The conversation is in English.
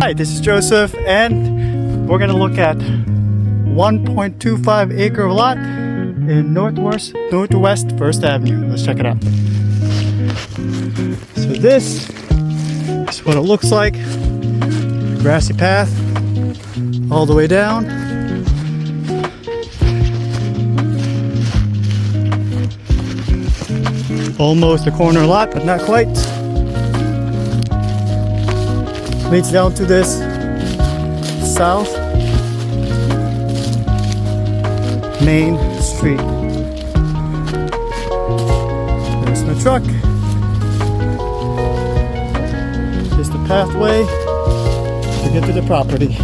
Hi, this is Joseph, and we're going to look at 1.25 acre lot in Northwest 1st Avenue. Let's check it out. So this is what it looks like. Grassy path all the way down. Almost a corner lot, but not quite. Leads down to this south main street. There's my truck. Here's the pathway to get to the property.